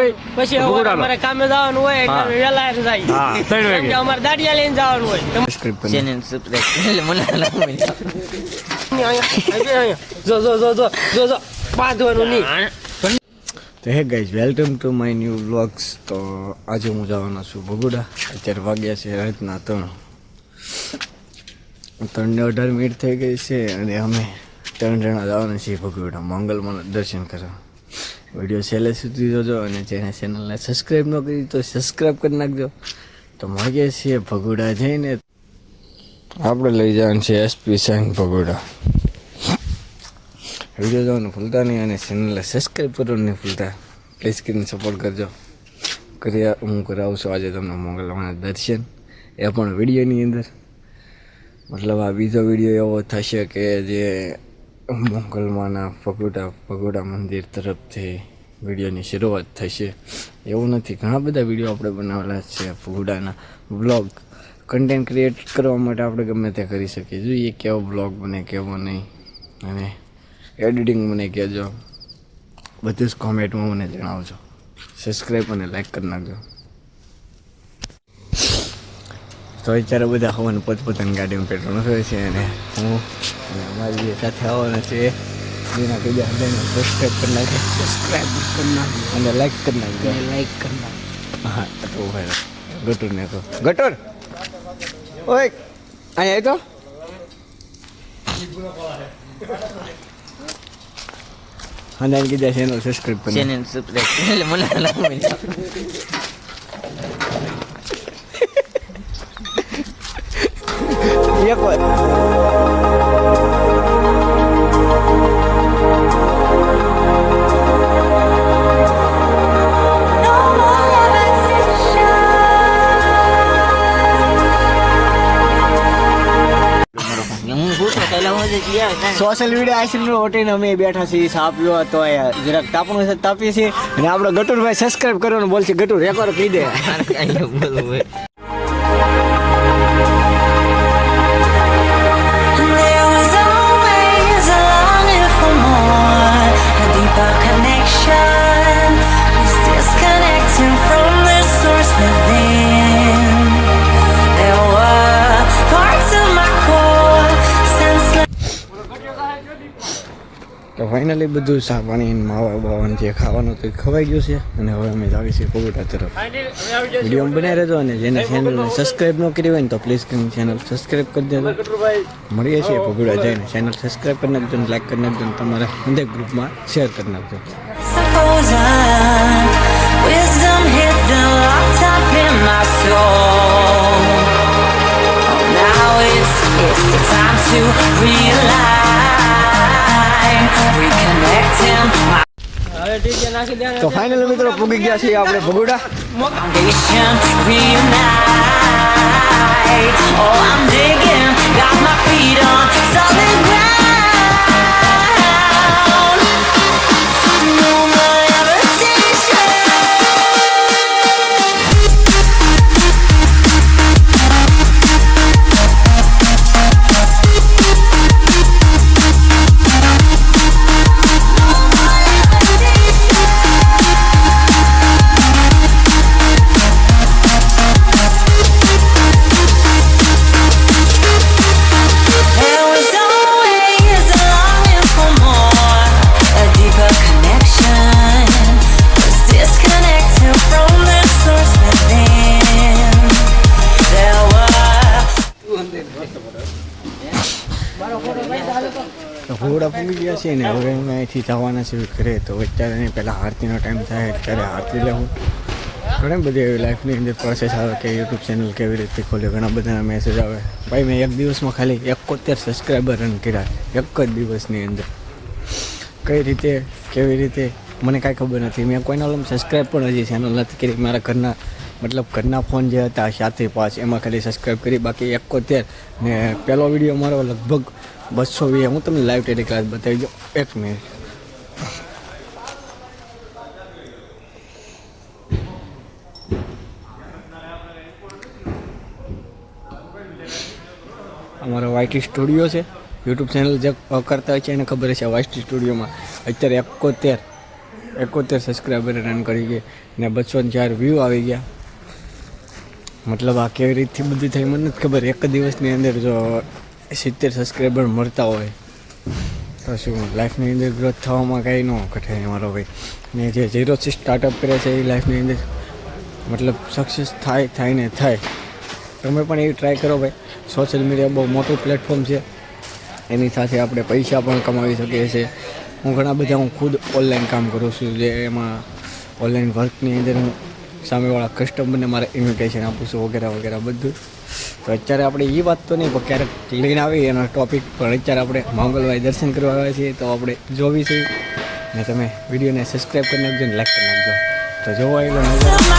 હોય પછી અમારે કામે જવાનું હોય એટલે વેલા જાય. હા 3 વાગે અમારે દાડિયા લઈને જવાનું હોય. ચેનલ સબસ્ક્રાઇબ મને જો બાંધવાનું નહીં. તો hey guys welcome to my new vlogs. તો આજે હું જવાનો છું ભગુડા. અત્યારે વાગ્યા છે રાતના 3:18 થઈ ગઈ છે અને અમે 3 જણા જવાના છીએ ભગુડા મંગલમાં દર્શન કરવા. વિડીયો છેલ્લે સુધી જોજો અને જેને ચેનલને સબસ્ક્રાઈબ ન કરી તો સબસ્ક્રાઈબ કરી નાખજો. તો મળીએ છીએ ભગુડા જઈને. આપણે લઈ જવાનું છે એસપી સાંગ ભગુડા. વિડીયો જોવાનું ભૂલતા નહીં અને ચેનલને સબસ્ક્રાઈબ કરવાનું નહીં ભૂલતા. પ્લીઝ કરીને સપોર્ટ કરજો. હું કરાવું છું આજે તમને મંગલવાના દર્શન, એ પણ વિડીયોની અંદર. મતલબ આ બીજો વિડીયો એવો થશે કે જે મંગલવાના ભગોડા મંદિર તરફથી વિડીયોની શરૂઆત થશે. એવું નથી, ઘણા બધા વિડીયો આપણે બનાવેલા છે ભગોડાના બ્લોગ. કન્ટેન્ટ ક્રિએટ કરવા માટે આપણે ગમે તે કરી શકીએ. જોઈએ કેવો બ્લોગ બને કેવો નહીં, અને એડિટિંગ મને કહેજો. બધું જ કોમેન્ટમાં મને જણાવજો. સબસ્ક્રાઈબ અને લાઈક કરી નાખજો. તો અત્યારે બધા હવાનું પોતપોતાની ગાડીમાં પેટ્રોલ હોય છે અને હું અને અમારી જે સાથે આવવાના છે જેના કીધા બધાને સબસ્ક્રાઈબ કરી નાખે, અને લાઈક કરી નાખજો. હા તો ભાઈ ગટુરને કહો, ગટુર ઓય અહીંયા તો અને કીધા ચેનલ સબસ્ક્રાઈબ કરી ચેનલ સબસ્ક્રાઇબ મને એક વાર સોશિયલ મીડિયા આઈસ્ક્રીમ હોટીને અમે બેઠા છીએ. ચા પીવો તો જરાક તાપણું છે, તાપીએ છીએ. અને આપણો ગટુરભાઈ સબસ્ક્રાઈબ કરવાનું બોલશે. ગટુર એકવાર કહી દે. તો ફાઇનલી બધું શાક પાણી માવા બાવાનું જે ખાવાનું તો ખવાઈ ગયું છે. અને હવે અમે જાવી છીએ ભગોડા તરફ. વિડીયો બનાવી રહેજો અને જેને ચેનલને સબસ્ક્રાઈબ ન કરી હોય ને તો પ્લીઝ કરીને ચેનલ સબસ્ક્રાઈબ કરી દેજો. મળીએ છીએ ભગોડા જઈને. ચેનલ સબસ્ક્રાઈબ કરી નાખજો, લાઈક કરી નાખજો, તમારા હંદે ગ્રુપમાં શેર કરી નાખજો. તો ફાઇનલ મિત્રો પૂગી ગયા છીએ આપણે ભગોડા. ભગોડા પૂગી ગયા છે ને હવે અમે અહીંથી જવાના છે ઘરે. તો અત્યારે નહીં, પહેલાં આરતીનો ટાઈમ થાય ત્યારે આરતી લેવું. ઘણી બધી એવી લાઈફની અંદર પ્રોસેસ આવે કે યુટ્યુબ ચેનલ કેવી રીતે ખોલે. ઘણા બધાના મેસેજ આવે. ભાઈ મેં એક દિવસમાં ખાલી 71 સબસ્ક્રાઈબર રન કર્યા, એક જ દિવસની અંદર. કઈ રીતે કેવી રીતે મને કાંઈ ખબર નથી. મેં કોઈના સબસ્ક્રાઈબ પણ હજી ચેનલ નથી કરી. મારા ઘરના ફોન જે હતા 7-5 એમાં ખાલી સબસ્ક્રાઈબ કરી, બાકી 71. ને પહેલો વિડીયો મારો લગભગ 220. હું તમને લાઈવ ટેલિકાસ્ટ બતાવી દઉં, 1 મિનિટ. અમારો વાયટી સ્ટુડિયો છે. યુટ્યુબ ચેનલ જે કરતા હોય છે એને ખબર છે વાયટી સ્ટુડિયોમાં અત્યારે 71 71 સબસ્ક્રાઈબર રન કરી ગઈ ને 204 વ્યૂ આવી ગયા. મતલબ આ કેવી રીતથી બધું થઈ મને નથી ખબર. એક દિવસની અંદર જો 70 સબસ્ક્રાઈબર મળતા હોય તો શું લાઈફની અંદર ગ્રોથ થવામાં કાંઈ ન ઘટે મારો ભાઈ. ને જે ઝીરોથી સ્ટાર્ટઅપ કરે છે એ લાઈફની અંદર મતલબ સક્સેસ થાય ને થાય. તમે પણ એવી ટ્રાય કરો ભાઈ. સોશિયલ મીડિયા બહુ મોટું પ્લેટફોર્મ છે. એની સાથે આપણે પૈસા પણ કમાવી શકીએ છીએ. હું ખુદ ઓનલાઈન કામ કરું છું, જે એમાં ઓનલાઈન વર્કની અંદર હું સામેવાળા કસ્ટમરને મારે ઇન્વિટેશન આપું છું વગેરે વગેરે બધું. તો અત્યારે આપણે એ વાત તો નહીં પણ ક્યારેક લઈને આવી એનો ટૉપિક. પણ અત્યારે આપણે મંગળવારે દર્શન કરવા આવ્યા છીએ તો આપણે જોવીશું. ને તમે વિડીયોને સબસ્ક્રાઈબ કરી નાખજો ને લાઈક કરી નાખજો. તો જોવા આવેલો નજારો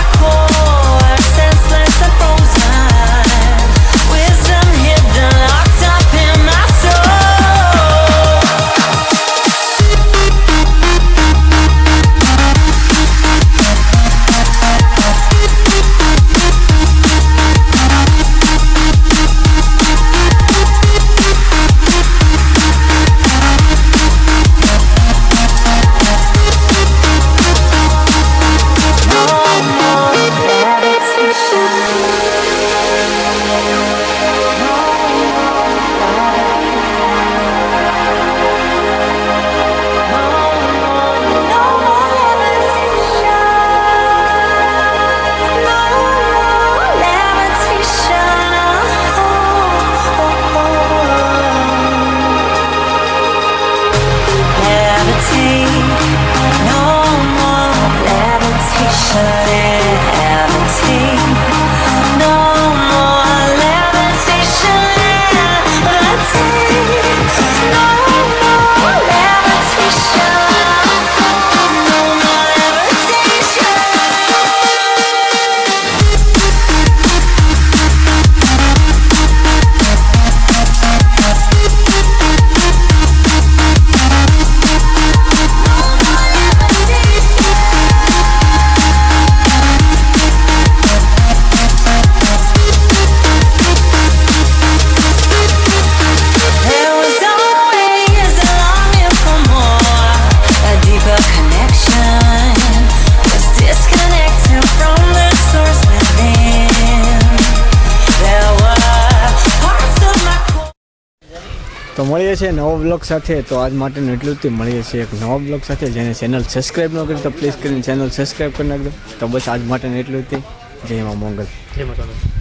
તો મળીએ છીએ નવો બ્લોગ સાથે. તો આજ માટેનું એટલું જ. મળીએ છીએ એક નવા બ્લોગ સાથે. જેને ચેનલ સબસ્ક્રાઈબ ન કરી તો પ્લીઝ કરીને ચેનલ સબસ્ક્રાઈબ કરી નાખજો. તો બસ આજ માટેનું એટલું જ. જય મા મંગલ. જય માતાજી.